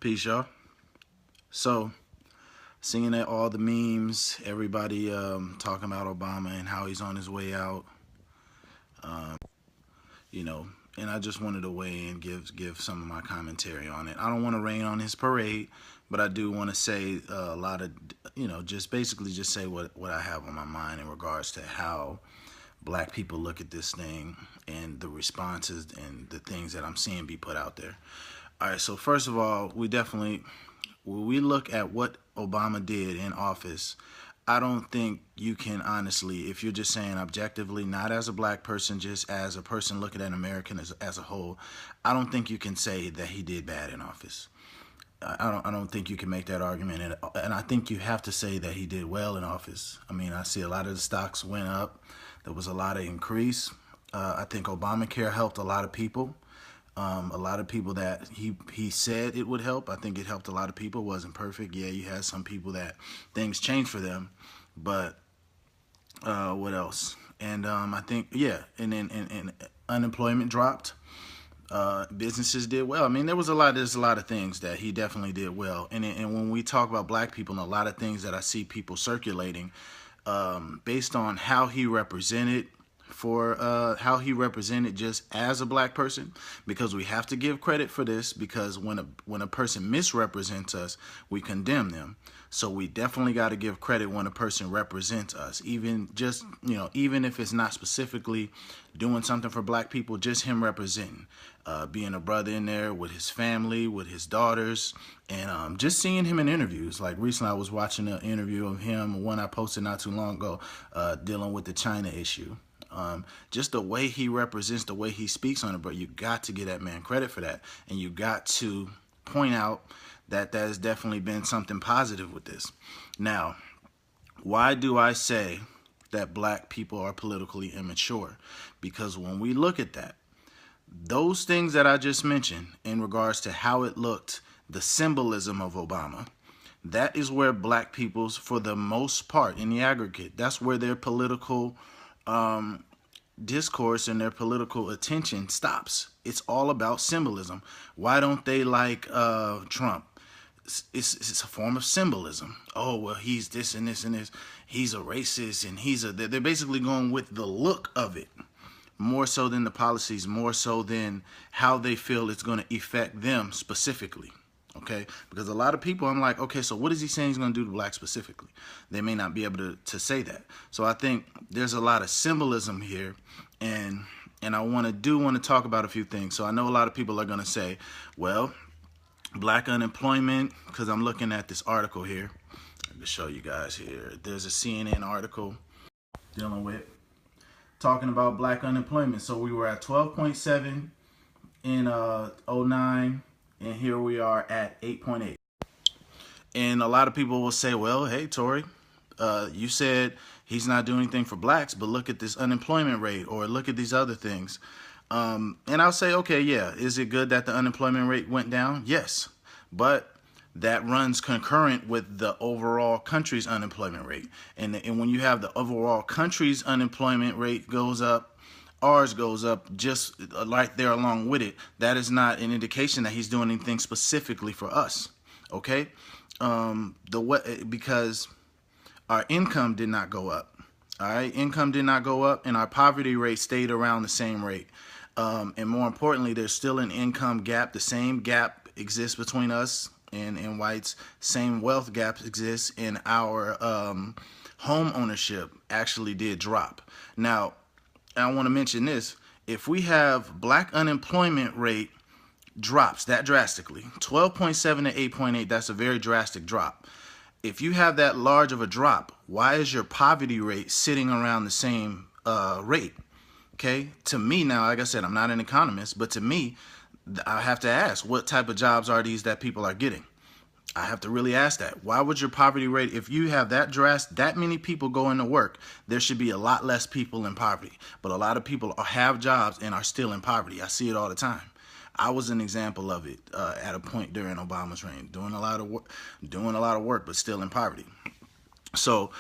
Peace, y'all. So, seeing that all the memes, everybody talking about Obama and how he's on his way out, um, you know, and I just wanted to weigh in, give some of my commentary on it. I don't want to rain on his parade, but I do want to say a lot of, just basically just say what I have on my mind in regards to how black people look at this thing and the responses and the things that I'm seeing be put out there. All right, so first of all, when we look at what Obama did in office, I don't think you can honestly, if you're just saying objectively, not as a black person, just as a person looking at American as a whole, I don't think you can say that he did bad in office. I don't think you can make that argument, and I think you have to say that he did well in office. I mean, I see a lot of the stocks went up. There was a lot of increase. I think Obamacare helped a lot of people. A lot of people that he said it would help. I think it helped a lot of people. It wasn't perfect. Yeah, you had some people that things changed for them, but what else? And I think and unemployment dropped. Businesses did well. I mean, there's a lot of things that he definitely did well. And when we talk about black people, and a lot of things that I see people circulating, based on how he represented just as a black person, because we have to give credit for this, because when a person misrepresents us, we condemn them. So we definitely got to give credit when a person represents us, even if it's not specifically doing something for black people, just him representing, being a brother in there with his family, with his daughters, and just seeing him in interviews. Like recently I was watching an interview of him, one I posted not too long ago, dealing with the China issue. Just the way he represents, the way he speaks on it, but you got to give that man credit for that, and you got to point out that has definitely been something positive with this. Now, why do I say that black people are politically immature? Because when we look at that, those things that I just mentioned in regards to how it looked, the symbolism of Obama, that is where black people's, for the most part, in the aggregate, that's where their political discourse and their political attention stops. It's all about symbolism. Why don't they like Trump? It's a form of symbolism. Oh, well, he's this and this and this. He's a racist, and they're basically going with the look of it, more so than the policies, more so than how they feel it's going to affect them specifically. Okay, because a lot of people, I'm like, okay, so what is he saying he's going to do to blacks specifically? They may not be able to say that. So I think there's a lot of symbolism here, and I want to talk about a few things. So I know a lot of people are going to say, well, black unemployment, because I'm looking at this article here. Let me show you guys here. There's a CNN article talking about black unemployment. So we were at 12.7 in 09. And here we are at 8.8. And a lot of people will say, well, hey, Tori, you said he's not doing anything for blacks, but look at this unemployment rate, or look at these other things. And I'll say, okay, yeah, is it good that the unemployment rate went down? Yes. But that runs concurrent with the overall country's unemployment rate. And when you have the overall country's unemployment rate goes up, ours goes up just right there along with it, that is not an indication that he's doing anything specifically for us. Okay, because our income did not go up. All right, income did not go up, and our poverty rate stayed around the same rate. And more importantly, there's still an income gap. The same gap exists between us and whites. Same wealth gap exists, and our home ownership actually did drop. Now, I want to mention this. If we have black unemployment rate drops that drastically, 12.7 to 8.8, that's a very drastic drop. If you have that large of a drop, why is your poverty rate sitting around the same rate? Okay, to me now, like I said, I'm not an economist, but to me, I have to ask, what type of jobs are these that people are getting? I have to really ask that. Why would your poverty rate, if you have that many people going to work, there should be a lot less people in poverty. But a lot of people have jobs and are still in poverty. I see it all the time. I was an example of it at a point during Obama's reign, doing a lot of work, but still in poverty. So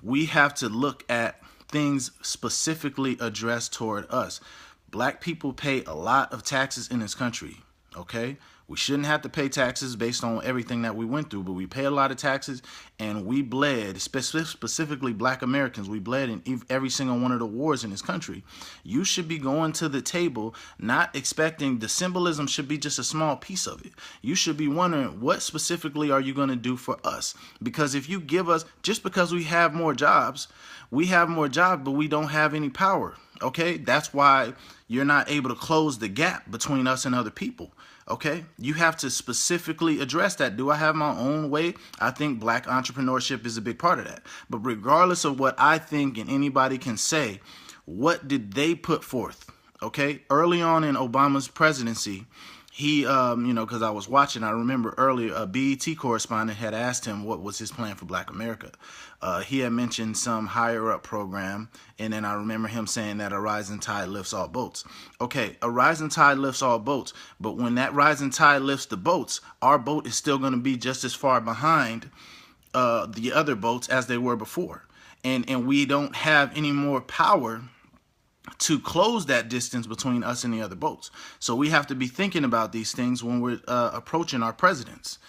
we have to look at things specifically addressed toward us. Black people pay a lot of taxes in this country. Okay, We shouldn't have to pay taxes based on everything that we went through, but we pay a lot of taxes, and we bled, specifically black Americans, we bled in every single one of the wars in this country. You should be going to the table not expecting, the symbolism should be just a small piece of it. You should be wondering, what specifically are you going to do for us? Because if you give us, just because we have more jobs, but we don't have any power. Okay, that's why you're not able to close the gap between us and other people. Okay, you have to specifically address that. Do I have my own way? I think black entrepreneurship is a big part of that. But regardless of what I think and anybody can say, what did they put forth? Okay, early on in Obama's presidency, he, because I was watching, I remember earlier, a BET correspondent had asked him what was his plan for black America. He had mentioned some higher up program, and then I remember him saying that a rising tide lifts all boats. Okay, a rising tide lifts all boats, but when that rising tide lifts the boats, our boat is still going to be just as far behind the other boats as they were before. And we don't have any more power to close that distance between us and the other boats. So we have to be thinking about these things when we're approaching our presidents.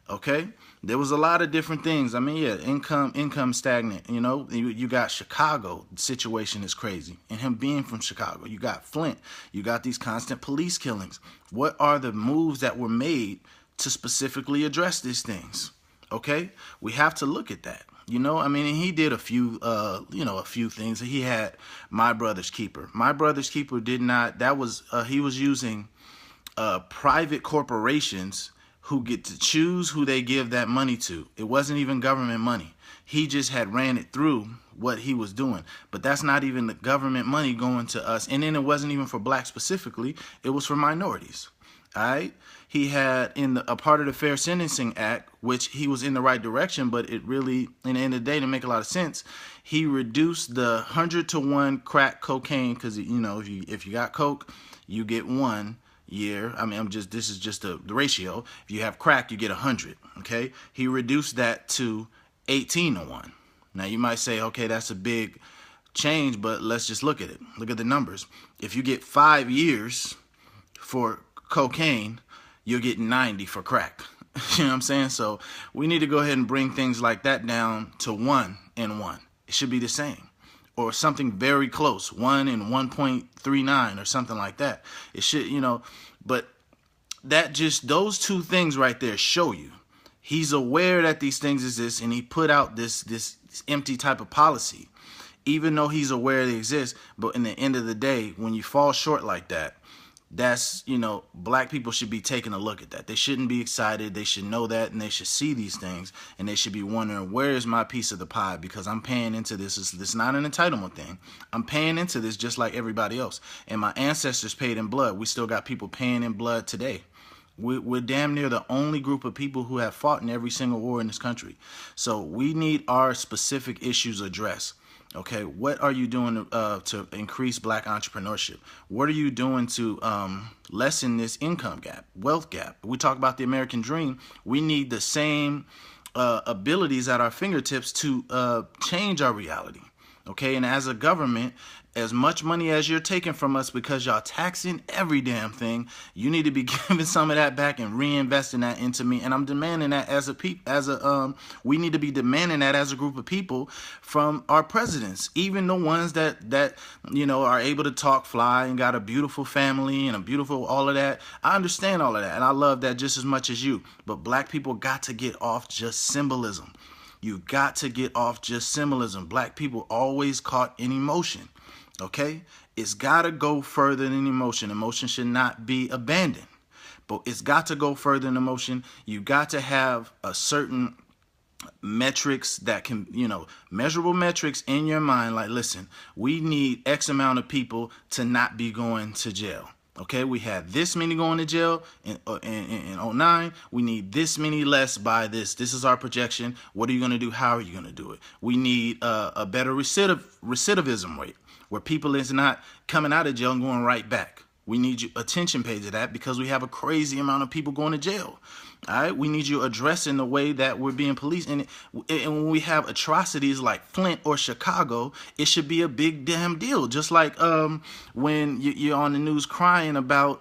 Okay, there was a lot of different things. I mean, yeah, income stagnant. You got Chicago. The situation is crazy, and him being from Chicago. You got Flint. You got these constant police killings. What are the moves that were made to specifically address these things? Okay, we have to look at that. And he did a few things. He had My Brother's Keeper. My Brother's Keeper did not, he was using private corporations who get to choose who they give that money to. It wasn't even government money. He just had ran it through what he was doing. But that's not even the government money going to us. And then it wasn't even for blacks specifically. It was for minorities. All right. He had a part of the Fair Sentencing Act, which he was in the right direction, but it really, in the end of the day, to make a lot of sense, he reduced the 100-to-1 crack cocaine, because if you got coke, you get 1 year. This is just the ratio. If you have crack, you get 100. Okay, he reduced that to 18-to-1. Now you might say, okay, that's a big change, but let's just look at it. Look at the numbers. If you get 5 years for cocaine, you'll get 90 for crack. You know what I'm saying? So we need to go ahead and bring things like that down to 1 and 1. It should be the same, or something very close, 1 and 1.39 or something like that. It should, but those two things right there show you he's aware that these things exist, and he put out this empty type of policy, even though he's aware they exist. But in the end of the day, when you fall short like that, that's, black people should be taking a look at that. They shouldn't be excited. They should know that, and they should see these things, and they should be wondering, where is my piece of the pie? Because I'm paying into this. This is not an entitlement thing. I'm paying into this just like everybody else. And my ancestors paid in blood. We still got people paying in blood today. We're damn near the only group of people who have fought in every single war in this country. So we need our specific issues addressed. Okay, what are you doing to increase black entrepreneurship? What are you doing to lessen this income gap, wealth gap? We talk about the American dream. We need the same abilities at our fingertips to change our reality. Okay, and as a government, as much money as you're taking from us because y'all taxing every damn thing, you need to be giving some of that back and reinvesting that into me. And I'm demanding that we need to be demanding that as a group of people from our presidents, even the ones that are able to talk fly and got a beautiful family and a beautiful all of that. I understand all of that, and I love that just as much as you. But black people got to get off just symbolism. You got to get off just symbolism. Black people always caught in emotion. Okay, it's got to go further than emotion. Emotion should not be abandoned, but it's got to go further than emotion. You got to have a certain metrics that can, measurable metrics in your mind. Like, listen, we need X amount of people to not be going to jail. Okay, we had this many going to jail in 09. We need this many less by this. This is our projection. What are you going to do? How are you going to do it? We need a better recidivism rate, where people is not coming out of jail and going right back. We need you attention paid to that, because we have a crazy amount of people going to jail. All right, we need you addressing the way that we're being policed. And when we have atrocities like Flint or Chicago, it should be a big damn deal. Just like when you're on the news crying about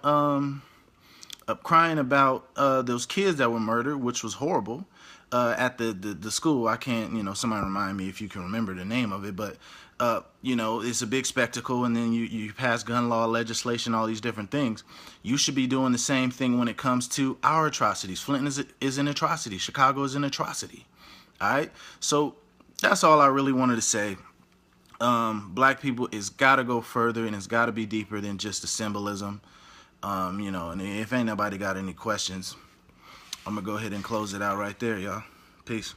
crying about those kids that were murdered, which was horrible, at the school. I can't, somebody remind me if you can remember the name of it, but it's a big spectacle, and then you pass gun law legislation, all these different things. You should be doing the same thing when it comes to our atrocities. Flint is an atrocity. Chicago is an atrocity. All right, so that's all I really wanted to say. Black people, it's got to go further, and it's got to be deeper than just the symbolism. And if ain't nobody got any questions, I'm gonna go ahead and close it out right there, y'all. Peace.